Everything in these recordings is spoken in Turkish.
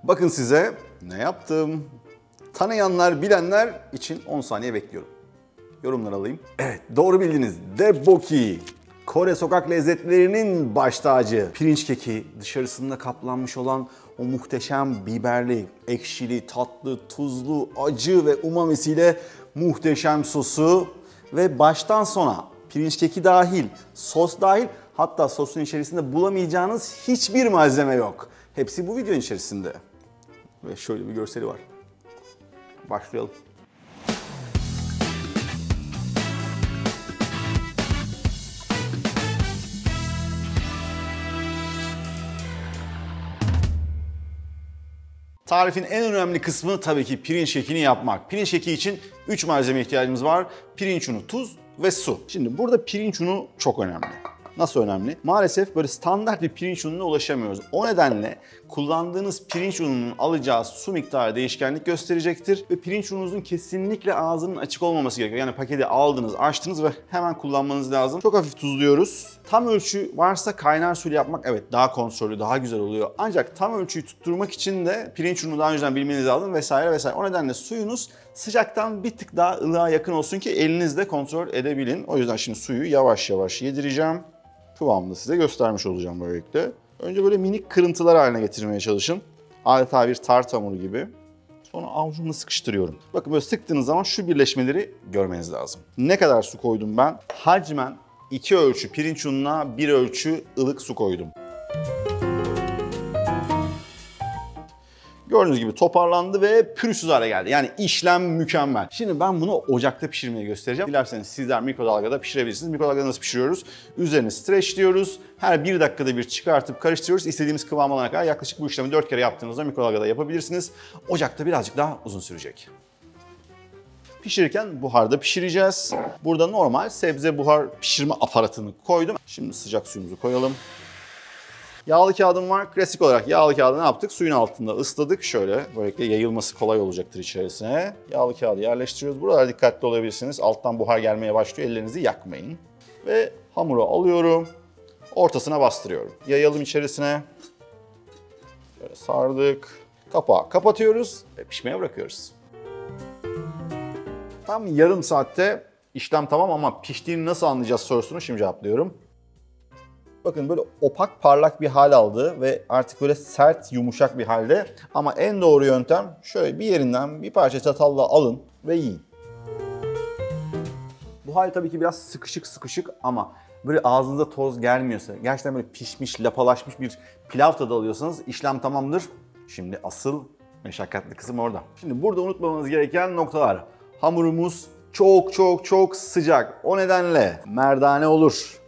Bakın size ne yaptım. Tanıyanlar, bilenler için 10 saniye bekliyorum. Yorumlar alayım. Evet, doğru bildiniz. Daeboki. Kore sokak lezzetlerinin baş tacı. Pirinç keki, dışarısında kaplanmış olan o muhteşem biberli, ekşili, tatlı, tuzlu, acı ve umamisiyle muhteşem sosu ve baştan sona pirinç keki dahil, sos dahil, hatta sosun içerisinde bulamayacağınız hiçbir malzeme yok. Hepsi bu videonun içerisinde. Ve şöyle bir görseli var. Başlayalım. Tarifin en önemli kısmı tabii ki pirinç kekini yapmak. Pirinç keki için 3 malzeme ihtiyacımız var. Pirinç unu, tuz ve su. Şimdi burada pirinç unu çok önemli. Nasıl önemli? Maalesef böyle standart bir pirinç ununa ulaşamıyoruz. O nedenle kullandığınız pirinç ununun alacağı su miktarı değişkenlik gösterecektir. Ve pirinç ununuzun kesinlikle ağzının açık olmaması gerekiyor. Yani paketi aldınız, açtınız ve hemen kullanmanız lazım. Çok hafif tuzluyoruz. Tam ölçü varsa kaynar suyla yapmak evet daha kontrollü, daha güzel oluyor. Ancak tam ölçüyü tutturmak için de pirinç ununu daha önceden bilmeniz lazım vesaire vesaire. O nedenle suyunuz sıcaktan bir tık daha ılığa yakın olsun ki elinizde kontrol edebilin. O yüzden şimdi suyu yavaş yavaş yedireceğim. Kıvamını size göstermiş olacağım böylelikle. Önce böyle minik kırıntılar haline getirmeye çalışın. Adeta bir tart hamuru gibi. Sonra avucumla sıkıştırıyorum. Bakın böyle sıktığınız zaman şu birleşmeleri görmeniz lazım. Ne kadar su koydum ben? Hacmen 2 ölçü pirinç ununa 1 ölçü ılık su koydum. Gördüğünüz gibi toparlandı ve pürüzsüz hale geldi. Yani işlem mükemmel. Şimdi ben bunu ocakta pişirmeyi göstereceğim. Dilerseniz sizler mikrodalgada pişirebilirsiniz. Mikrodalgada nasıl pişiriyoruz? Üzerini streçliyoruz. Her 1 dakikada bir çıkartıp karıştırıyoruz. İstediğimiz kıvam alana kadar yaklaşık bu işlemi 4 kere yaptığınızda mikrodalgada yapabilirsiniz. Ocakta birazcık daha uzun sürecek. Pişirirken buharda pişireceğiz. Burada normal sebze buhar pişirme aparatını koydum. Şimdi sıcak suyumuzu koyalım. Yağlı kağıdım var. Klasik olarak yağlı kağıdı ne yaptık? Suyun altında ısladık. Şöyle böylelikle yayılması kolay olacaktır içerisine. Yağlı kağıdı yerleştiriyoruz. Buralara dikkatli olabilirsiniz. Alttan buhar gelmeye başlıyor. Ellerinizi yakmayın. Ve hamuru alıyorum. Ortasına bastırıyorum. Yayalım içerisine. Şöyle sardık. Kapağı kapatıyoruz ve pişmeye bırakıyoruz. Tam yarım saatte işlem tamam ama piştiğini nasıl anlayacağız sorusunu şimdi cevaplıyorum. Bakın böyle opak parlak bir hal aldı ve artık böyle sert yumuşak bir halde. Ama en doğru yöntem şöyle bir yerinden bir parça çatalla alın ve yiyin. Bu hal tabii ki biraz sıkışık ama böyle ağzınıza toz gelmiyorsa, gerçekten böyle pişmiş, lapalaşmış bir pilav tadı alıyorsanız işlem tamamdır. Şimdi asıl meşakkatli kısım orada. Şimdi burada unutmamanız gereken noktalar. Hamurumuz çok sıcak. O nedenle merdane olur.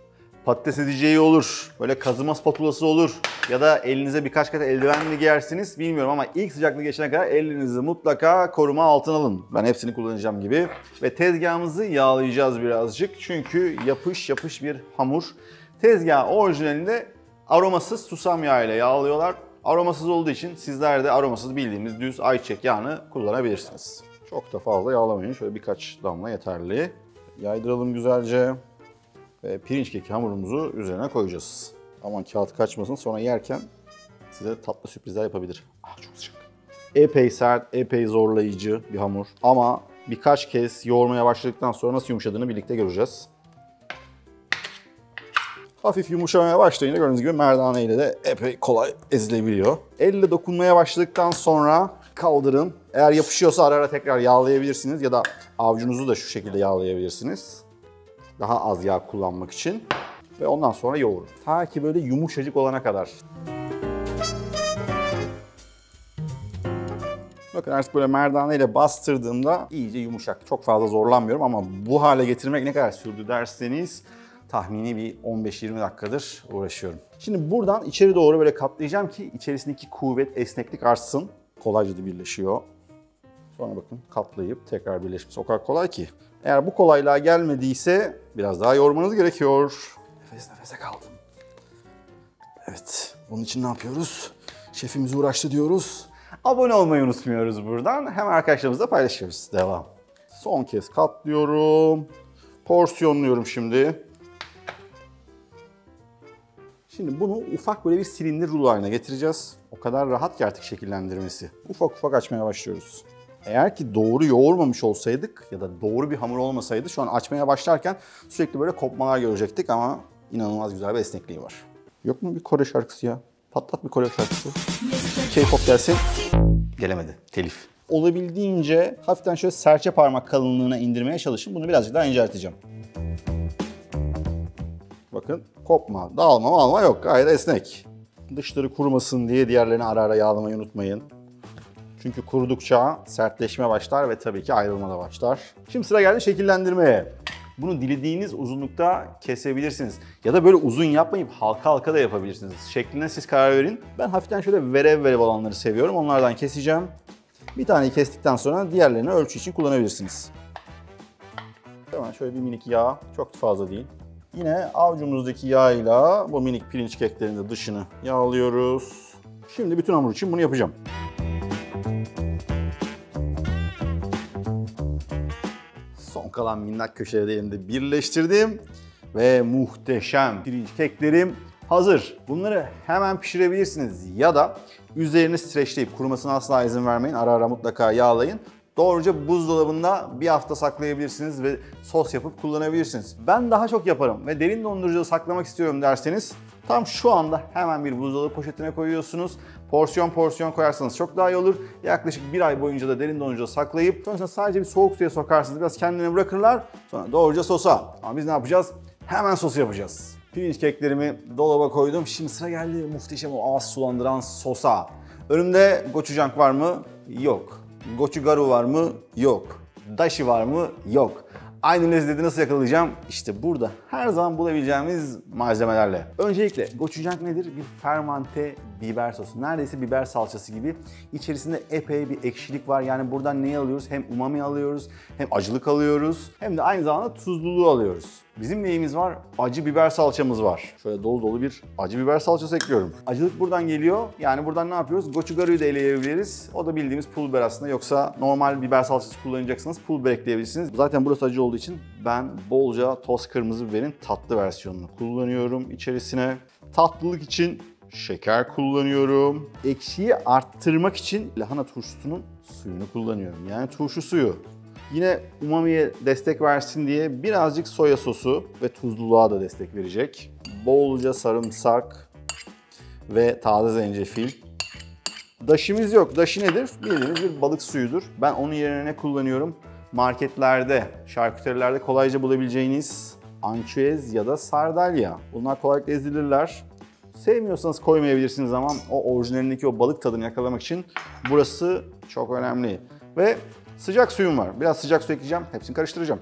Patates edeceği olur, böyle kazıma spatulası olur ya da elinize birkaç kat eldiven mi giyersiniz bilmiyorum ama ilk sıcaklığı geçene kadar elinizi mutlaka koruma altına alın. Ben hepsini kullanacağım gibi. Ve tezgahımızı yağlayacağız birazcık çünkü yapış bir hamur. Tezgah orijinalinde aromasız susam yağı ile yağlıyorlar. Aromasız olduğu için sizler de aromasız bildiğimiz düz ayçiçek yağını kullanabilirsiniz. Çok da fazla yağlamayın, şöyle birkaç damla yeterli. Yaydıralım güzelce. Pirinç keki hamurumuzu üzerine koyacağız. Aman kağıt kaçmasın, sonra yerken size tatlı sürprizler yapabilir. Çok sıcak. Epey sert, epey zorlayıcı bir hamur. Ama birkaç kez yoğurmaya başladıktan sonra nasıl yumuşadığını birlikte göreceğiz. Hafif yumuşamaya başlayınca gördüğünüz gibi merdane ile de epey kolay ezilebiliyor. Elle dokunmaya başladıktan sonra kaldırın. Eğer yapışıyorsa ara ara tekrar yağlayabilirsiniz ya da avucunuzu da şu şekilde yağlayabilirsiniz. Daha az yağ kullanmak için ve ondan sonra yoğurun. Ta ki böyle yumuşacık olana kadar. Bakın artık böyle merdane ile bastırdığımda iyice yumuşak. Çok fazla zorlanmıyorum ama bu hale getirmek ne kadar sürdü derseniz tahmini bir 15-20 dakikadır uğraşıyorum. Şimdi buradan içeri doğru böyle katlayacağım ki içerisindeki kuvvet, esneklik artsın. Kolayca da birleşiyor. Sonra bakın katlayıp tekrar birleşmesi o kadar kolay ki. Eğer bu kolaylığa gelmediyse biraz daha yoğurmanız gerekiyor. Nefes nefese kaldım. Evet, bunun için ne yapıyoruz? Şefimiz uğraştı diyoruz. Abone olmayı unutmuyoruz buradan. Hemen arkadaşlarımızla paylaşıyoruz. Devam. Son kez katlıyorum. Porsiyonluyorum şimdi. Şimdi bunu ufak böyle bir silindir rulo haline getireceğiz. O kadar rahat ki artık şekillendirmesi. Ufak ufak açmaya başlıyoruz. Eğer ki doğru yoğurmamış olsaydık ya da doğru bir hamur olmasaydı şu an açmaya başlarken sürekli böyle kopmalar görecektik ama inanılmaz güzel bir esnekliği var. Yok mu bir Kore şarkısı ya? Patlat bir Kore şarkısı. K-pop gelsin. Gelemedi. Telif. Olabildiğince hafiften şöyle serçe parmak kalınlığına indirmeye çalışın. Bunu birazcık daha incelteceğim. Bakın kopma, dağılma, alma yok. Gayet esnek. Dışları kurumasın diye diğerlerini ara ara yağlamayı unutmayın. Çünkü kurudukça sertleşme başlar ve tabii ki ayrılma da başlar. Şimdi sıra geldi şekillendirmeye. Bunu dilediğiniz uzunlukta kesebilirsiniz. Ya da böyle uzun yapmayıp halka halka da yapabilirsiniz. Şekline siz karar verin. Ben hafiften şöyle verev olanları seviyorum. Onlardan keseceğim. Bir taneyi kestikten sonra diğerlerini ölçü için kullanabilirsiniz. Hemen şöyle bir minik yağ, çok fazla değil. Yine avucumuzdaki yağıyla bu minik pirinç keklerinin de dışını yağlıyoruz. Şimdi bütün hamur için bunu yapacağım. Son kalan minnak köşeleri de elimde birleştirdim. Ve muhteşem pirinç keklerim hazır. Bunları hemen pişirebilirsiniz ya da üzerini streçleyip kurumasına asla izin vermeyin. Ara ara mutlaka yağlayın. Doğruca buzdolabında bir hafta saklayabilirsiniz ve sos yapıp kullanabilirsiniz. Ben daha çok yaparım ve derin dondurucuda saklamak istiyorum derseniz tam şu anda hemen bir buzdolabı poşetine koyuyorsunuz. Porsiyon porsiyon koyarsanız çok daha iyi olur. Yaklaşık bir ay boyunca da derin dondurucuda saklayıp sonrasında sadece bir soğuk suya sokarsınız. Biraz kendine bırakırlar. Sonra doğruca sosa. Ama biz ne yapacağız? Hemen sosu yapacağız. Pirinç keklerimi dolaba koydum. Şimdi sıra geldi muhteşem o ağız sulandıran sosa. Önümde gochujang var mı? Yok. Gochugaru var mı? Yok. Dashi var mı? Yok. Aynı lezzeti nasıl yakalayacağım? İşte burada her zaman bulabileceğimiz malzemelerle. Öncelikle gochujang nedir? Bir fermante biber sosu. Neredeyse biber salçası gibi. İçerisinde epey bir ekşilik var. Yani buradan neyi alıyoruz? Hem umami alıyoruz, hem acılık alıyoruz, hem de aynı zamanda tuzluluğu alıyoruz. Bizim neyimiz var? Acı biber salçamız var. Şöyle dolu dolu bir acı biber salçası ekliyorum. Acılık buradan geliyor. Yani buradan ne yapıyoruz? Gochugaru'yu da eleyebiliriz. O da bildiğimiz pul biber aslında. Yoksa normal biber salçası kullanacaksınız. Pul biber ekleyebilirsiniz. Zaten burası acı olduğu için ben bolca toz kırmızı biberin tatlı versiyonunu kullanıyorum içerisine. Tatlılık için şeker kullanıyorum. Ekşiyi arttırmak için lahana turşusunun suyunu kullanıyorum. Yani turşu suyu. Yine umamiye destek versin diye birazcık soya sosu ve tuzluluğa da destek verecek. Bolca sarımsak ve taze zencefil. Daşimiz yok. Daşı nedir? Bildiğiniz bir balık suyudur. Ben onun yerine ne kullanıyorum? Marketlerde, şarküterilerde kolayca bulabileceğiniz ançüez ya da sardalya. Bunlar kolaylıkla ezilirler. Sevmiyorsanız koymayabilirsiniz ama o orijinalindeki o balık tadını yakalamak için burası çok önemli. Ve sıcak suyum var. Biraz sıcak su ekleyeceğim. Hepsini karıştıracağım.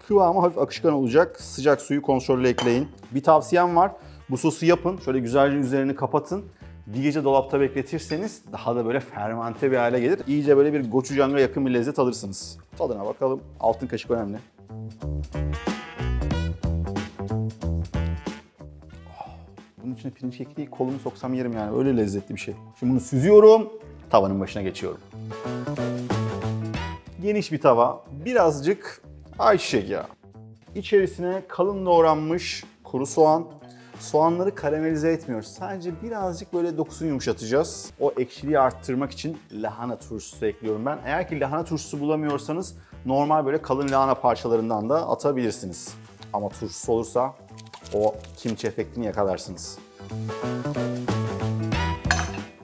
Kıvamı hafif akışkan olacak. Sıcak suyu kontrollü ekleyin. Bir tavsiyem var. Bu sosu yapın. Şöyle güzelce üzerini kapatın. Bir gece dolapta bekletirseniz daha da böyle fermente bir hale gelir. İyice böyle bir gochujang'a yakın bir lezzet alırsınız. Tadına bakalım. Altın kaşık önemli. Bunun içine pirinç keki değil, kolumu soksam yerim yani. Öyle lezzetli bir şey. Şimdi bunu süzüyorum. Tavanın başına geçiyorum. Geniş bir tava. Birazcık ayçiçek yağı. İçerisine kalın doğranmış kuru soğan. Soğanları karamelize etmiyoruz. Sadece birazcık böyle dokusunu yumuşatacağız. O ekşiliği arttırmak için lahana turşusu ekliyorum ben. Eğer ki lahana turşusu bulamıyorsanız normal böyle kalın lahana parçalarından da atabilirsiniz. Ama turşusu olursa o kimchi efektini yakalarsınız.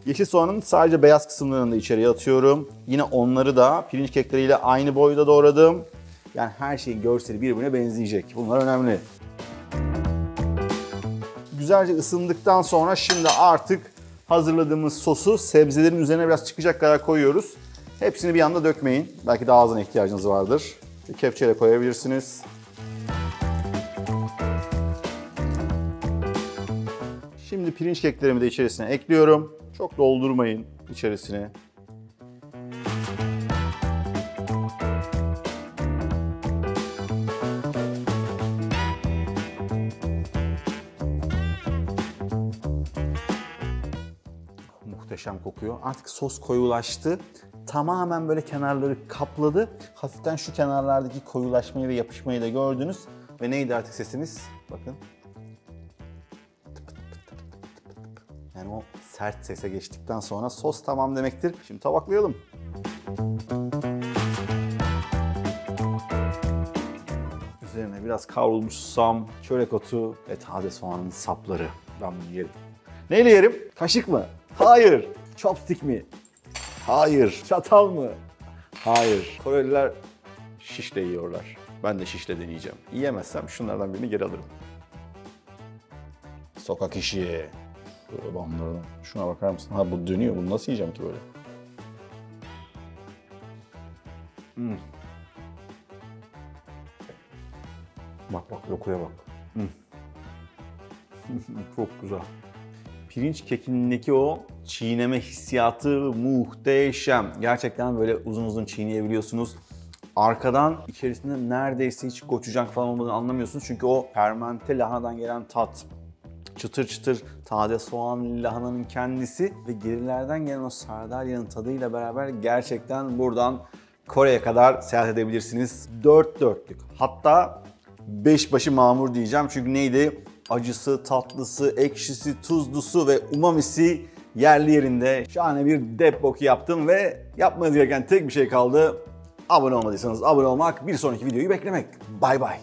Yeşil soğanın sadece beyaz kısımlarını da içeriye atıyorum. Yine onları da pirinç kekleriyle aynı boyda doğradım. Yani her şeyin görseli birbirine benzeyecek. Bunlar önemli. Güzelce ısındıktan sonra şimdi artık hazırladığımız sosu sebzelerin üzerine biraz çıkacak kadar koyuyoruz. Hepsini bir anda dökmeyin. Belki daha azına ihtiyacınız vardır. Bir kepçeyle koyabilirsiniz. Şimdi pirinç keklerimi de içerisine ekliyorum. Çok doldurmayın içerisine. Muhteşem kokuyor. Artık sos koyulaştı. Tamamen böyle kenarları kapladı. Hafiften şu kenarlardaki koyulaşmayı ve yapışmayı da gördünüz. Ve neydi artık sesimiz? Bakın. Yani o sert sese geçtikten sonra sos tamam demektir. Şimdi tabaklayalım. Üzerine biraz kavrulmuş susam, çörek otu ve taze soğanın sapları. Ben bunu yerim. Neyle yerim? Kaşık mı? Hayır. Chopstick mi? Hayır. Çatal mı? Hayır. Koreliler şişle yiyorlar. Ben de şişle deneyeceğim. Yiyemezsem şunlardan birini geri alırım. Sokak işi. Böyle bandıralım. Şuna bakar mısın? Ha bu dönüyor. Bunu nasıl yiyeceğim ki böyle? Bak bak lokuya bak. Çok güzel. Pirinç kekindeki o çiğneme hissiyatı muhteşem. Gerçekten böyle uzun uzun çiğneyebiliyorsunuz. Arkadan içerisinde neredeyse hiç gochujang falan olmadığını anlamıyorsunuz. Çünkü o fermente lahanadan gelen tat, çıtır çıtır taze soğan lahananın kendisi ve gerilerden gelen o sardalya'nın tadıyla beraber gerçekten buradan Kore'ye kadar seyahat edebilirsiniz. Dört dörtlük. Hatta beş başı mamur diyeceğim. Çünkü neydi? Acısı, tatlısı, ekşisi, tuzlusu ve umamisi yerli yerinde. Şahane bir depboki yaptım ve yapmanız gereken tek bir şey kaldı. Abone olmadıysanız abone olmak, bir sonraki videoyu beklemek. Bay bay.